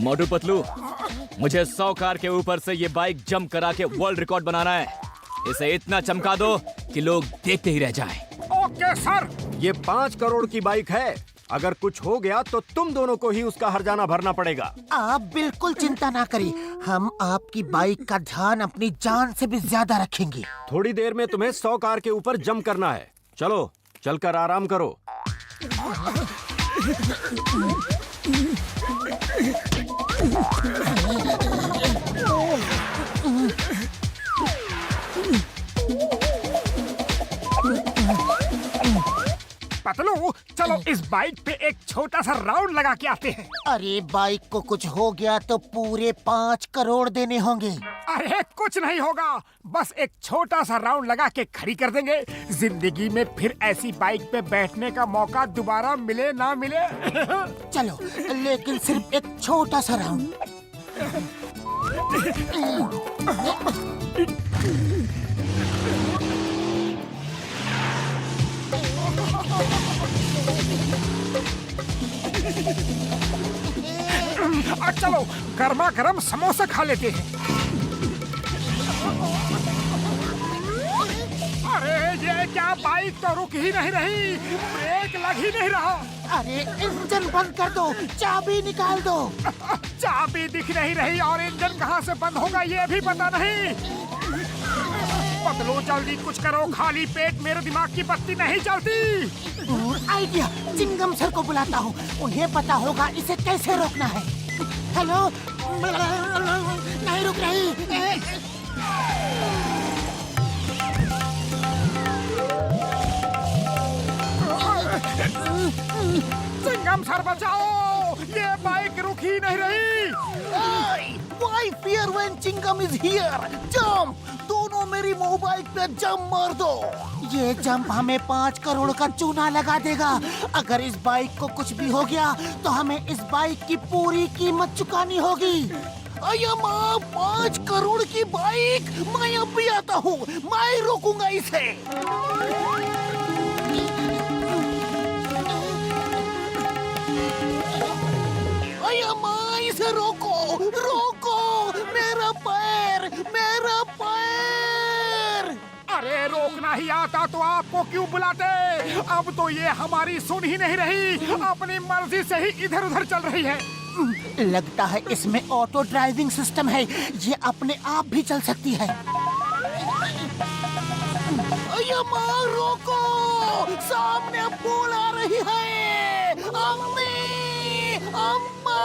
मोटू पतलू, मुझे 100 कार के ऊपर से ये बाइक जंप करा के वर्ल्ड रिकॉर्ड बनाना है। इसे इतना चमका दो कि लोग देखते ही रह जाएं। Okay sir. ये 5 करोड़ की बाइक है। अगर कुछ हो गया तो तुम दोनों को ही उसका हर्जाना भरना पड़ेगा। आप बिल्कुल चिंता ना करिए, हम आपकी बाइक का ध्यान अपनी जान से भी ज्यादा रखेंगे। थोड़ी देर में तुम्हें 100 कार के ऊपर जंप करना है। चलो, चलकर आराम करो। पतलू, चलो इस बाइक पे एक छोटा सा राउंड लगा के आते हैं। अरे बाइक को कुछ हो गया तो पूरे 5 करोड़ देने होंगे। अरे कुछ नहीं होगा, बस एक छोटा सा राउंड लगा के खड़ी कर देंगे। जिंदगी में फिर ऐसी बाइक पे बैठने का मौका दोबारा मिले ना मिले। चलो, लेकिन सिर्फ एक छोटा सा राउंड। चलो गर्मा गर्म समोसा खा लेते हैं। अरे ये क्या, बाइक तो रुक ही नहीं रही, ब्रेक लग ही नहीं रहा। अरे इंजन बंद कर दो, चाबी निकाल दो। चाबी दिख नहीं रही और इंजन कहाँ से बंद होगा ये भी पता नहीं। पतलू जल्दी कुछ करो, खाली पेट मेरे दिमाग की बत्ती नहीं चलती। आइडिया, चिंगम सर को बुलाता हूँ, उन्हें पता होगा इसे कैसे रोकना है। हेलो, नहीं रुक रही। चिंगम सर बचाओ, ये बाइक रुक ही नहीं रही। Why fear when Chingam is here? Jump! दोनों मेरी मोबाइल पे जंप मार दो। ये जंप हमें 5 करोड़ का चूना लगा देगा। अगर इस बाइक को कुछ भी हो गया तो हमें इस बाइक की पूरी कीमत चुकानी होगी। अय्या माँ, 5 करोड़ की बाइक! मैं अब भी आता हूँ, मैं रोकूंगा इसे। अय्या माँ, इसे रोको, रोको! मेरा पैर, मेरा पैर! अरे रोकना ही आता तो आपको क्यों बुलाते? अब तो ये हमारी सुन ही नहीं रही, अपनी मर्जी से ही इधर उधर चल रही है। लगता है इसमें ऑटो ड्राइविंग सिस्टम है, ये अपने आप भी चल सकती है। अय्या माँ, रोको! सामने पुल आ रही है। अम्मी, अम्मा,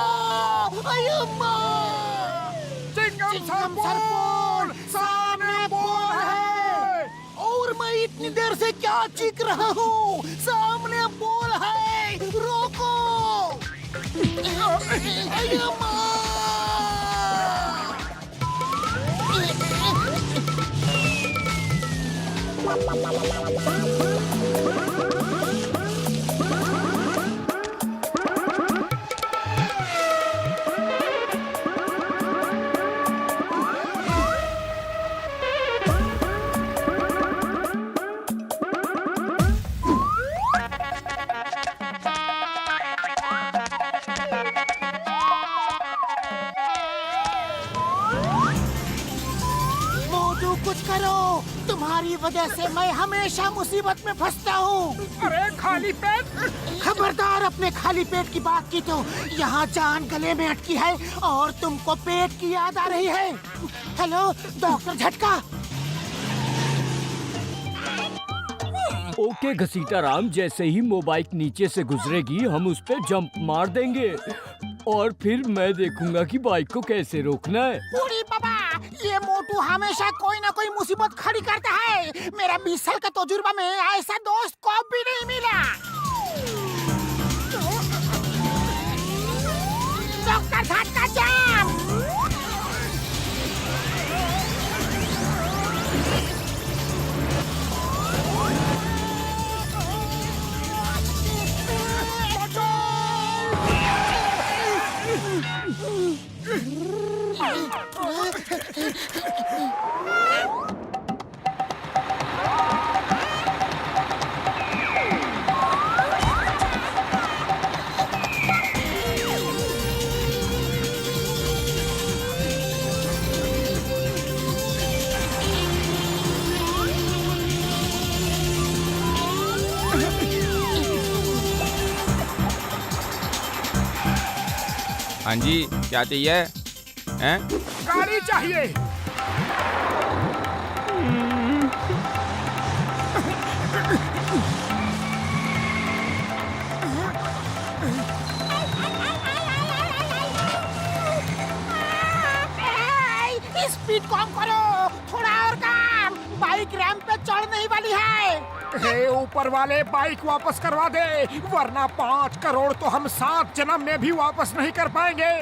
अय्या माँ! चिंगम सर पुल, सामने पुल है। और मैं इतनी देर से क्या चीख रहा हूँ? सामने पुल है, रोको! अय्या माँ! मोटू, कुछ करो, तुम्हारी वजह से मैं हमेशा मुसीबत में फंसता हूँ। अरे खाली पेट! खबरदार, अपने खाली पेट की बात की तो यहाँ जान गले में अटकी है और तुमको पेट की याद आ रही है। हेलो डॉक्टर झटका। ओके घसीटा राम, जैसे ही मोबाइल नीचे से गुजरेगी हम उस पे जंप मार देंगे और फिर मैं देखूंगा कि बाइक को कैसे रोकना है। बूढ़ी बाबा, ये मोटू हमेशा कोई ना कोई मुसीबत खड़ी करता है। मेरा 20 साल का तजुर्बा में ऐसा दोस्त को भी नहीं मिला। डॉक्टर झटका जाम। हाँ जी, क्या चाहिए? हैं? गाड़ी चाहिए। स्पीड कम करो, थोड़ा और कम। बाइक रैंप पे चढ़ने ही वाली है। हे ऊपर वाले, बाइक वापस करवा दे, वरना 5 करोड़ तो हम 7 जन्म में भी वापस नहीं कर पाएंगे।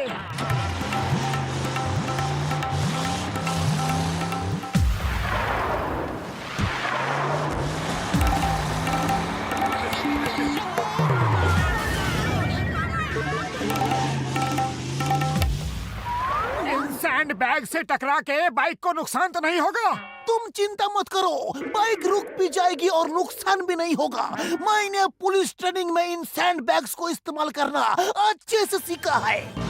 सैंड बैग से टकरा के बाइक को नुकसान तो नहीं होगा? तुम चिंता मत करो, बाइक रुक भी जाएगी और नुकसान भी नहीं होगा। मैंने पुलिस ट्रेनिंग में इन सैंड बैग्स को इस्तेमाल करना अच्छे से सीखा है।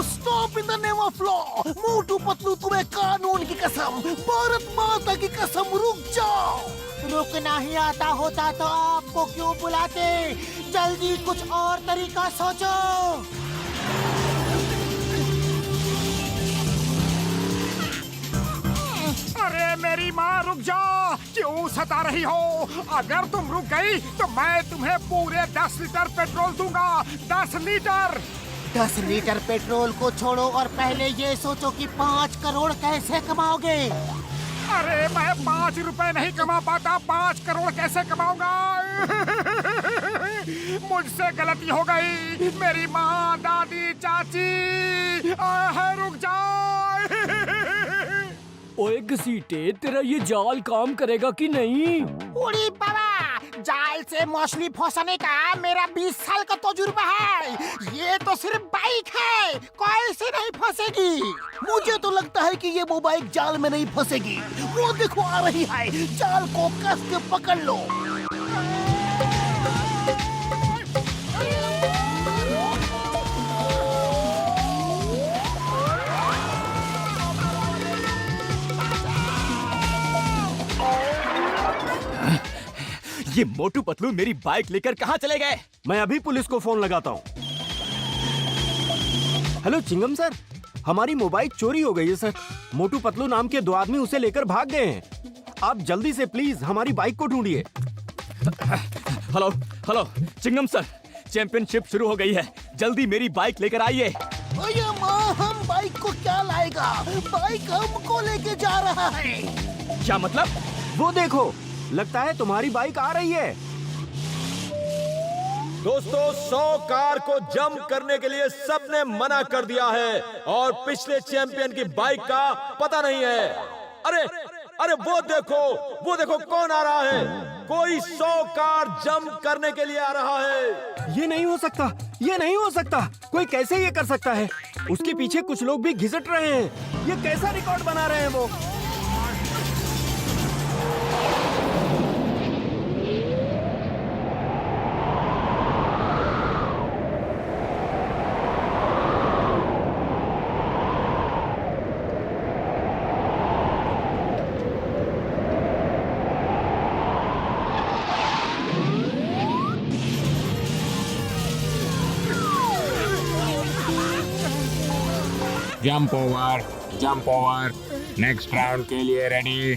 Stop in the name of law. Motu Patlu, तुम्हें कानून की कसम, भारत माता की कसम, रुक जाओ। रुकना ही आता होता तो आपको क्यों बुलाते? जल्दी कुछ और तरीका सोचो। अरे मेरी माँ, रुक जा, क्यों सता रही हो? अगर तुम रुक गई तो मैं तुम्हें पूरे 10 लीटर पेट्रोल दूंगा। 10 लीटर। 10 लीटर पेट्रोल को छोड़ो और पहले ये सोचो कि 5 करोड़ कैसे कमाओगे। अरे मैं 5 रुपए नहीं कमा पाता, 5 करोड़ कैसे कमाऊंगा? मुझसे गलती हो गई। मेरी माँ, दादी, चाची, रुक जाओ। ओए घसीटे, तेरा ये जाल काम करेगा कि नहीं? उड़ी बाबा, जाल से मछली फंसाने का मेरा 20 साल का तजुर्बा है। ये तो सिर्फ बाइक है, कैसे नहीं फंसेगी? मुझे तो लगता है कि ये वो बाइक जाल में नहीं फंसेगी। वो देखो आ रही है, जाल को कस के पकड़ लो। ये मोटू पतलू मेरी बाइक लेकर कहाँ चले गए? मैं अभी पुलिस को फोन लगाता हूँ। हेलो चिंगम सर, हमारी मोबाइल चोरी हो गई है सर। मोटू पतलू नाम के 2 आदमी उसे लेकर भाग गए हैं। आप जल्दी से प्लीज हमारी बाइक को ढूंढिए। हेलो हेलो चिंगम सर, चैंपियनशिप शुरू हो गई है, जल्दी मेरी बाइक लेकर आइए। अरे माँ, हम बाइक को क्या लाएगा? बाइक हमको लेके जा रहा है। क्या मतलब? वो देखो, लगता है तुम्हारी बाइक आ रही है। दोस्तों, 100 कार को जंप करने के लिए सबने मना कर दिया है और पिछले चैंपियन की बाइक का पता नहीं है। अरे अरे वो देखो कौन आ रहा है? कोई 100 कार जंप करने के लिए आ रहा है। ये नहीं हो सकता, ये नहीं हो सकता। कोई कैसे ये कर सकता है? उसके पीछे कुछ लोग भी घिसट रहे हैं। ये कैसा रिकॉर्ड बना रहे हैं वो? जंप ओवर, नेक्स्ट राउंड के लिए रेडी।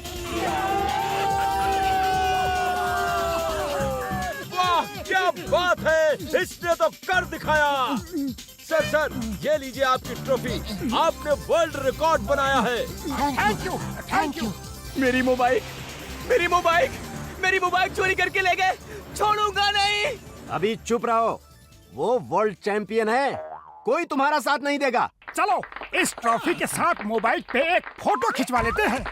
वाह, क्या बात है, इसने तो कर दिखाया। सर, ये लीजिए आपकी ट्रॉफी। आपने वर्ल्ड रिकॉर्ड बनाया है। Thank you. मेरी मोबाइल चोरी करके ले गए, छोड़ूंगा नहीं। अभी चुप रहो, वो वर्ल्ड चैंपियन है। कोई तुम्हारा साथ नहीं देगा। चलो इस ट्रॉफी के साथ मोबाइल पे एक फोटो खिंचवा लेते हैं।